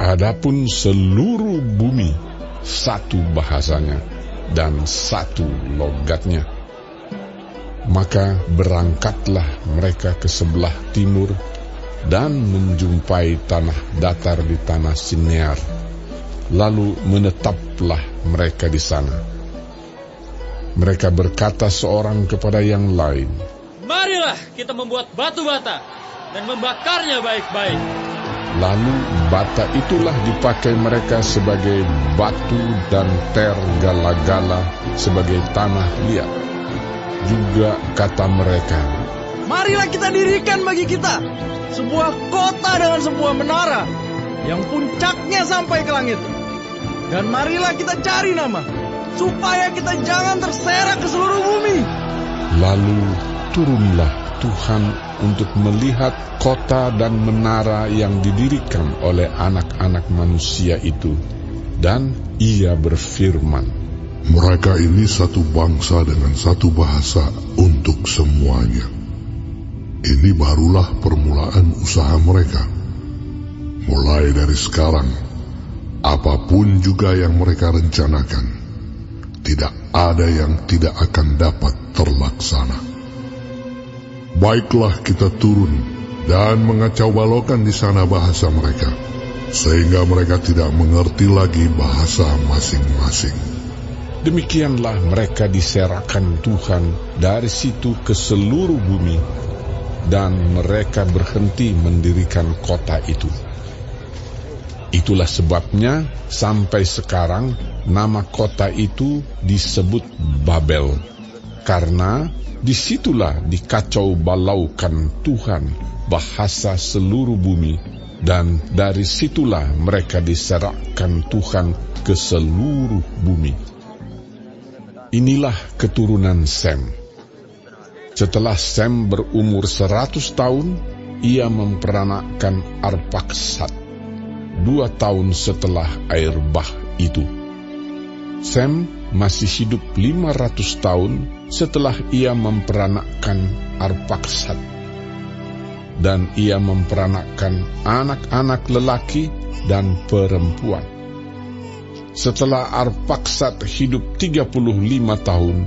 Adapun seluruh bumi satu bahasanya dan satu logatnya. Maka berangkatlah mereka ke sebelah timur dan menjumpai tanah datar di tanah Sinear. Lalu menetaplah mereka di sana. Mereka berkata seorang kepada yang lain, "Marilah kita membuat batu bata dan membakarnya baik-baik." Lalu bata itulah dipakai mereka sebagai batu dan gala-gala sebagai tanah liat. Juga kata mereka, "Marilah kita dirikan bagi kita sebuah kota dengan sebuah menara yang puncaknya sampai ke langit. Dan marilah kita cari nama, supaya kita jangan terserak ke seluruh bumi." Lalu turunlah Tuhan untuk melihat kota dan menara yang didirikan oleh anak-anak manusia itu. Dan ia berfirman, "Mereka ini satu bangsa dengan satu bahasa untuk semuanya. Ini barulah permulaan usaha mereka. Mulai dari sekarang, apapun juga yang mereka rencanakan, tidak ada yang tidak akan dapat terlaksana. Baiklah kita turun dan mengacau balaukan di sana bahasa mereka, sehingga mereka tidak mengerti lagi bahasa masing-masing." Demikianlah mereka diserahkan Tuhan dari situ ke seluruh bumi, dan mereka berhenti mendirikan kota itu. Itulah sebabnya sampai sekarang nama kota itu disebut Babel, karena disitulah dikacau balaukan Tuhan bahasa seluruh bumi, dan dari situlah mereka diserahkan Tuhan ke seluruh bumi. Inilah keturunan Sem. Setelah Sem berumur 100 tahun, ia memperanakkan Arpaksad, 2 tahun setelah air bah itu. Sem masih hidup 500 tahun setelah ia memperanakkan Arpaksad. Dan ia memperanakkan anak-anak lelaki dan perempuan. Setelah Arpaksad hidup 35 tahun,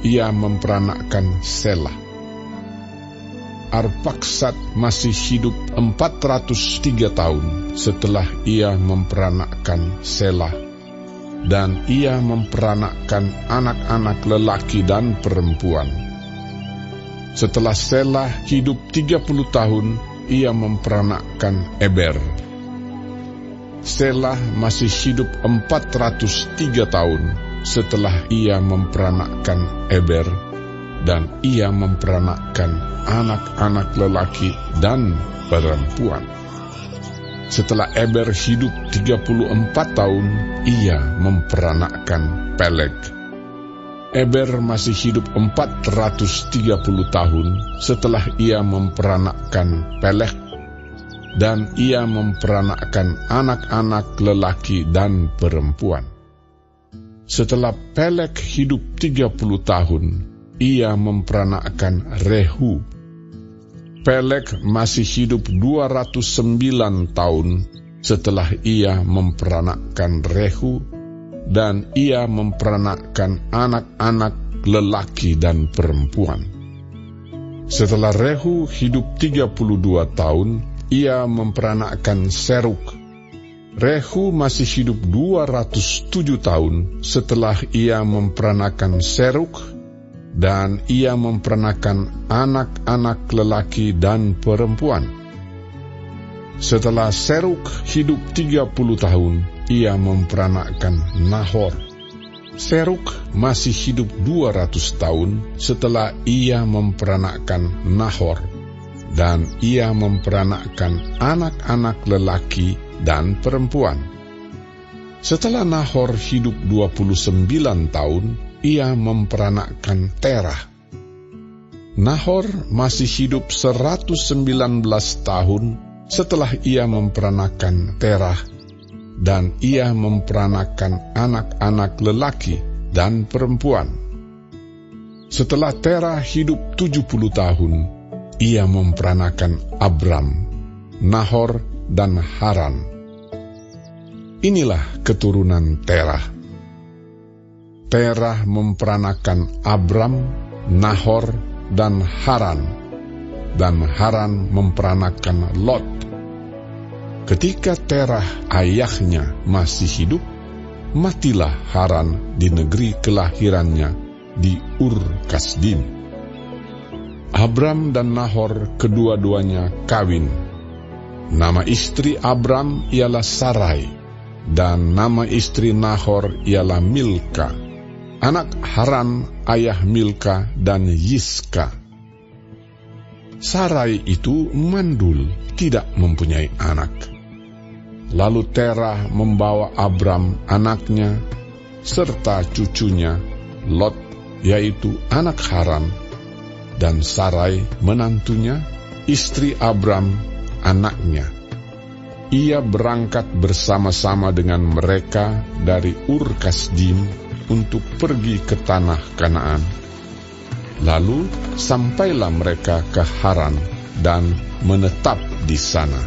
ia memperanakkan Selah. Arpaksad masih hidup 403 tahun setelah ia memperanakkan Selah, dan ia memperanakkan anak-anak lelaki dan perempuan. Setelah Selah hidup 30 tahun, ia memperanakkan Eber. Selah masih hidup 403 tahun setelah ia memperanakkan Eber, dan ia memperanakkan anak-anak lelaki dan perempuan. Setelah Eber hidup 34 tahun, ia memperanakkan Peleg. Eber masih hidup 430 tahun setelah ia memperanakkan Peleg, dan ia memperanakkan anak-anak lelaki dan perempuan. Setelah Peleg hidup 30 tahun, ia memperanakkan Rehu. Peleg masih hidup 209 tahun setelah ia memperanakkan Rehu, dan ia memperanakkan anak-anak lelaki dan perempuan. Setelah Rehu hidup 32 tahun, ia memperanakkan Seruk. Rehu masih hidup 207 tahun setelah ia memperanakkan Seruk, dan ia memperanakkan anak-anak lelaki dan perempuan. Setelah Seruk hidup 30 tahun, ia memperanakkan Nahor. Seruk masih hidup 200 tahun setelah ia memperanakkan Nahor, dan ia memperanakkan anak-anak lelaki dan perempuan. Setelah Nahor hidup 29 tahun, ia memperanakkan Terah. Nahor masih hidup 119 tahun setelah ia memperanakkan Terah, dan ia memperanakkan anak-anak lelaki dan perempuan. Setelah Terah hidup 70 tahun, ia memperanakkan Abram, Nahor, dan Haran. Inilah keturunan Terah. Terah memperanakan Abram, Nahor, dan Haran. Dan Haran memperanakan Lot. Ketika Terah ayahnya masih hidup, matilah Haran di negeri kelahirannya di Ur Kasdim. Abram dan Nahor kedua-duanya kawin. Nama istri Abram ialah Sarai, dan nama istri Nahor ialah Milka, anak Haran ayah Milka dan Yiska. Sarai itu mandul, tidak mempunyai anak. Lalu Terah membawa Abram anaknya, serta cucunya, Lot, yaitu anak Haran, dan Sarai menantunya, istri Abram, anaknya. Ia berangkat bersama-sama dengan mereka dari Ur Kasdim untuk pergi ke tanah Kanaan. Lalu sampailah mereka ke Haran dan menetap di sana.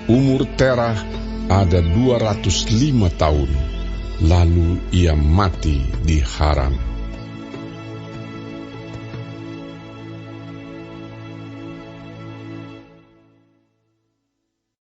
Umur Terah ada 205 tahun, lalu ia mati di Haran.